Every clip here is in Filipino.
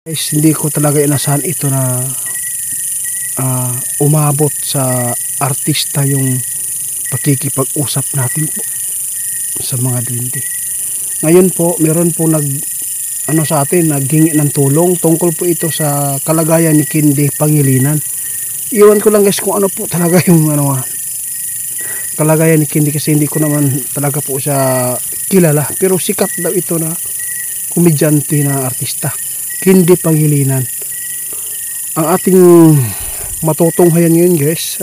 Guys, hindi ko talaga inasahan ito na umabot sa artista yung pakikipag-usap natin po sa mga duwende. Ngayon po, meron po sa atin, naghingi ng tulong tungkol po ito sa kalagayan ni Kindi Pangilinan. Iwan ko lang guys kung ano po talaga yung kalagayan ni Kindi, kasi hindi ko naman talaga po siya kilala, pero sikat daw ito na komedyante na artista, Kindi Pangilinan. Ang ating matutunghayan ngayon guys,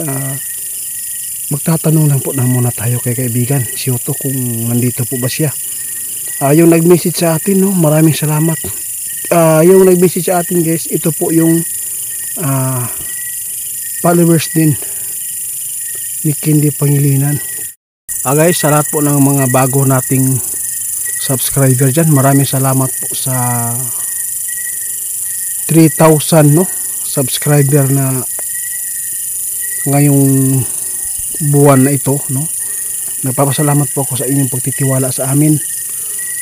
magtatanong lang po na muna tayo kay kaibigan si Otto kung nandito po ba siya. Yung nag-message sa atin, no, maraming salamat. Yung nag-message sa atin guys, ito po yung followers din ni Kindi Pangilinan. Guys, sa lahat po ng mga bago nating subscriber dyan, maraming salamat po sa 3,000 no subscriber na ngayong buwan na ito, no. Nagpapasalamat po ako sa inyong pagtitiwala sa amin,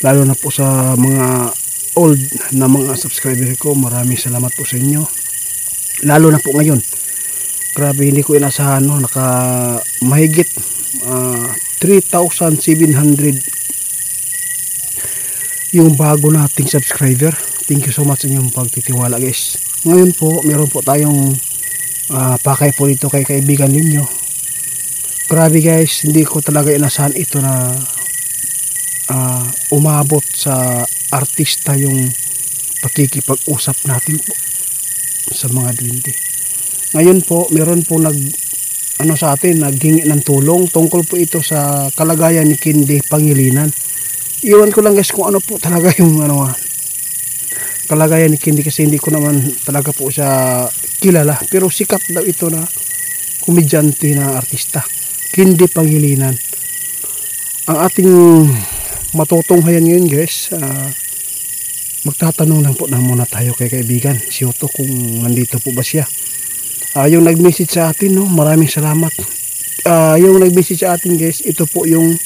lalo na po sa mga old na mga subscriber ko. Maraming salamat po sa inyo, lalo na po ngayon. Grabe, hindi ko inasahan, no, naka mahigit 3,700 yung bago nating subscriber. Thank you so much sa inyong pagtitiwala guys. Ngayon po, meron po tayong pakay po dito kay kaibigan ninyo. Grabe guys, hindi ko talaga inasahan ito na umabot sa artista yung pakikipag-usap natin po sa mga duwende. Ngayon po, meron po sa atin, naghingi ng tulong tungkol po ito sa kalagayan ni Kindi Pangilinan. Iwan ko lang guys kung ano po talaga yung kalagayan ni Kindi, kasi hindi ko naman talaga po siya kilala, pero sikat daw ito na komedyante na artista, Kindi Pangilinan. Ang ating matutunghayan ngayon guys, magtatanong lang po na muna tayo kay kaibigan si Otto kung nandito po ba siya. Yung nag-message sa atin, no, maraming salamat. Yung nag-message sa atin guys, ito po yung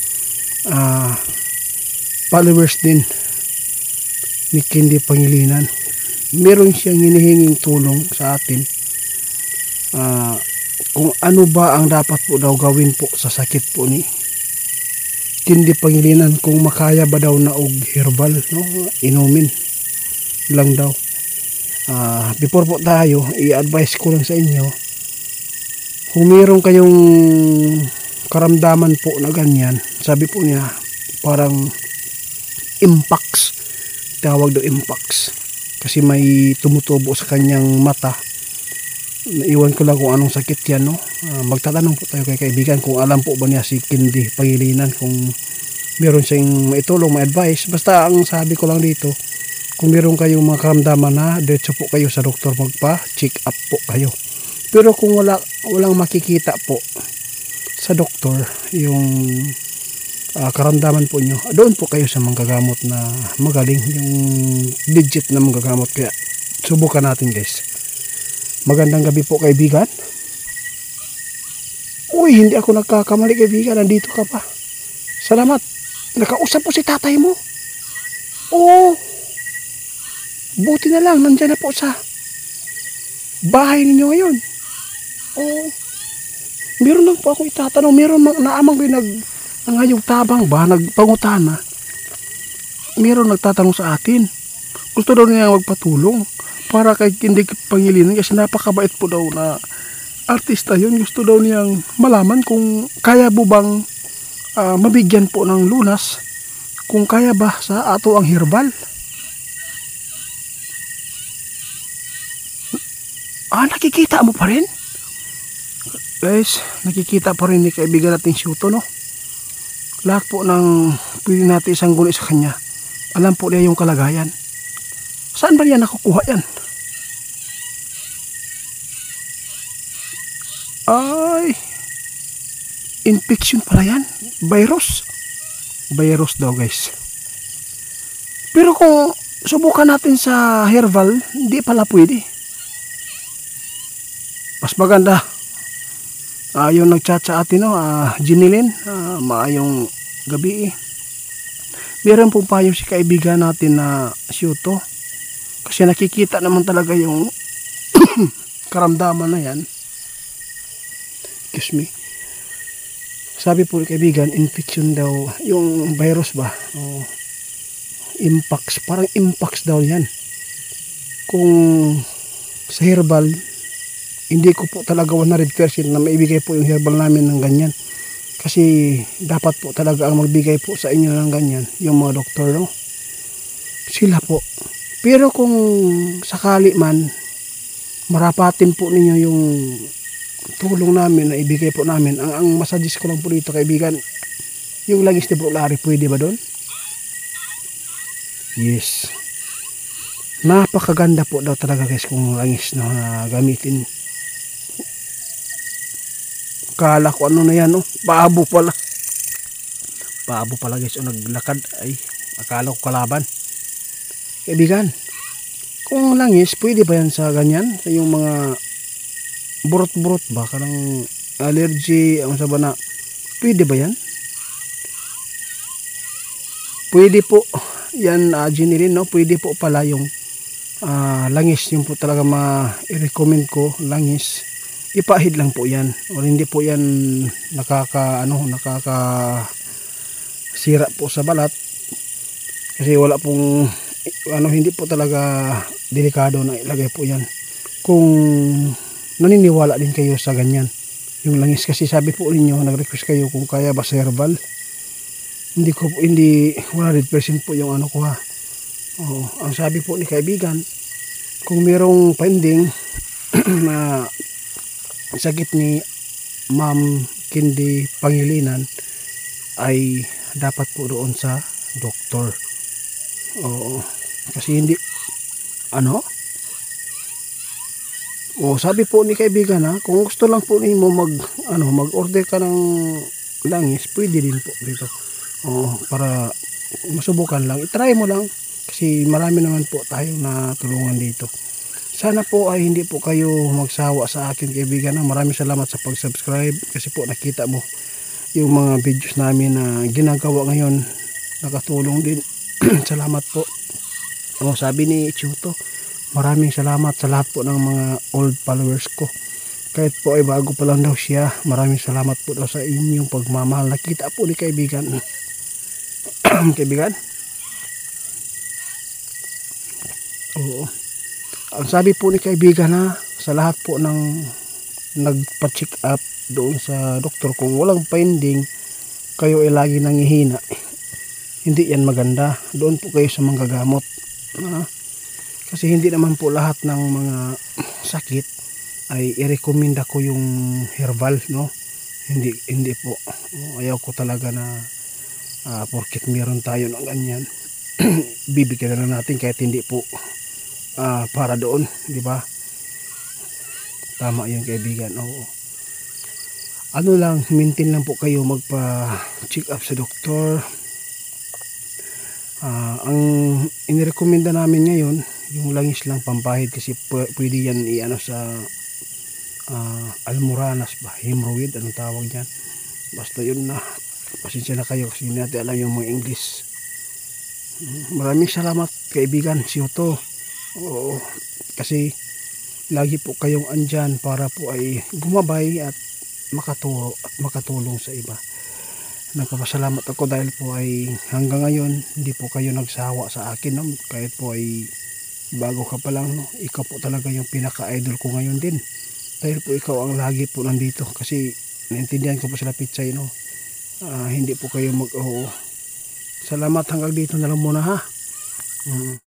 followers din ni Kindi Pangilinan. Meron siyang hinihinging tulong sa atin, kung ano ba ang dapat po daw gawin po sa sakit po ni Kindi Pangilinan, kung makaya ba daw na og herbal, no, inumin lang daw. Before po tayo, i-advise ko lang sa inyo, kung meron kayong karamdaman po na ganyan, sabi po niya parang impax, tawag daw impax, kasi may tumutubo sa kanyang mata. Iwan ko lang kung anong sakit yan, no. Magtatanong po tayo kay kaibigan kung alam po ba niya si Kindi Pangilinan, kung meron siyang maitulong, ma-advise. Basta ang sabi ko lang dito, kung meron kayong mga karamdaman na, diretso po kayo sa doktor, magpa-check up po kayo. Pero kung walang makikita po sa doktor yung karamdaman po nyo, doon po kayo sa manggagamot na magaling, yung legit na manggagamot. Kaya subukan natin guys. Magandang gabi po kaibigan. Uy, hindi ako nagkakamali kaibigan, nandito ka pa. Salamat, nakausap po si tatay mo. Oo, buti na lang, nandyan na po sa bahay ninyo ngayon. Oo, meron lang po ako itatanong. Meron naamang ngayong tabang ba, nagpangutana. Meron nagtatanong sa atin, gusto daw niya magpatulong para kay Kindi Pangilinan, kasi napakabait po daw na artista yun. Gusto daw niyang malaman kung kaya po bang mabigyan po ng lunas, kung kaya ba sa ato ang herbal. Nakikita mo pa rin? Guys, nakikita pa rin ni kaibigan natin si Otto, no? Lahat po ng pwede natin isang guni sa kanya, alam po niya yung kalagayan. Saan ba niya nakukuha yan? Ay, infection pala yan. Virus. Virus daw guys. Pero kung subukan natin sa herbal, hindi pala pwede. Mas maganda yung nagchat sa atin, no, Jinilin, maayong gabi. Meron pong payo si kaibigan natin na si Otto. Kasi nakikita naman talaga yung karamdaman na yan. Excuse me. Sabi po kaibigan, infection daw, yung virus ba? Impax, parang impax daw yan. Kung sa herbal, hindi ko po talaga 100% na maibigay po yung herbal namin ng ganyan. Kasi dapat po talaga ang magbigay po sa inyo ng ganyan, yung mga doktor, no? Sila po. Pero kung sakali man, marapatin po ninyo yung tulong namin na ibigay po namin. Ang masajis ko lang po dito kaibigan, yung langis de brulari, pwede ba doon? Yes. Napakaganda po daw talaga guys kung langis na gamitin. Kala ko ano na yan, no? Paabo pala. Paabo pala guys, o naglakad. Ay, akala ko kalaban. Kaibigan, kung langis, pwede ba yan sa ganyan? Sa yung mga burot-burot ba? Karang allergy, ang saba na. Pwede ba yan? Pwede po. Yan, Jenny rin, no? Pwede po pala yung langis. Yung po talaga ma-recommend ko, langis. Ipahid lang po yan. O hindi po yan nakakasira po sa balat. Kasi wala pong hindi po talaga delikado na ilagay po yan. Kung naniniwala din kayo sa ganyan, yung langis, kasi sabi po ninyo, nag-request kayo kung kaya ba sa herbal. Hindi 100% po yung ano ko ha. Ang sabi po ni kaibigan, kung merong pending na sakit ni Ma'am Kindi Pangilinan, ay dapat po doon sa doktor. Kasi hindi sabi po ni kaibigan ha, kung gusto lang po niyo mag-order ka ng langis, pwede din po dito. Para masubukan lang, i-try mo lang, kasi marami naman po tayong natulungan dito. Sana po ay hindi po kayo magsawa sa akin kaibigan. Maraming salamat sa pag-subscribe, kasi po nakita mo yung mga videos namin na ginagawa ngayon, nakatulong din. Salamat po. Sabi ni Chuto, maraming salamat sa lahat po ng mga old followers ko. Kahit po ay bago pa lang daw siya, maraming salamat po daw sa inyong pagmamahal. Nakita po ni kaibigan. Kaibigan? Ang sabi po ni kaibigan sa lahat po ng nagpa-check up doon sa doktor, kung walang finding, kayo ay lagi nangihina, hindi yan maganda. Doon po kayo sa manggagamot. Kasi hindi naman po lahat ng mga sakit ay i-recommend ko yung herbal, no? Hindi po. Ayaw ko talaga na porket meron tayo ng ganyan, bibigyan na lang natin kahit hindi po para doon, di ba? Tama yun kaibigan. Ano lang, maintain lang po kayo magpa-check up sa doktor. Ang inirekomenda namin ngayon, yung langis lang pampahid, kasi pwede yan sa almoranas ba, hemorrhoid, anong tawag yan, basta yun na. Pasensya na kayo kasi hindi natin alam yung mga English. Maraming salamat kaibigan Chuto. Kasi lagi po kayong andyan para po ay gumabay at makatulong sa iba. Nagpapasalamat ako dahil po ay hanggang ngayon hindi po kayo nagsawa sa akin, no? Kahit po ay bago ka pa lang, no? Ikaw po talaga yung pinaka-idol ko ngayon din, dahil po ikaw ang lagi po nandito. Kasi naintindihan ko po sila Pitsay, no? Hindi po kayo salamat, hanggang dito na lang muna ha.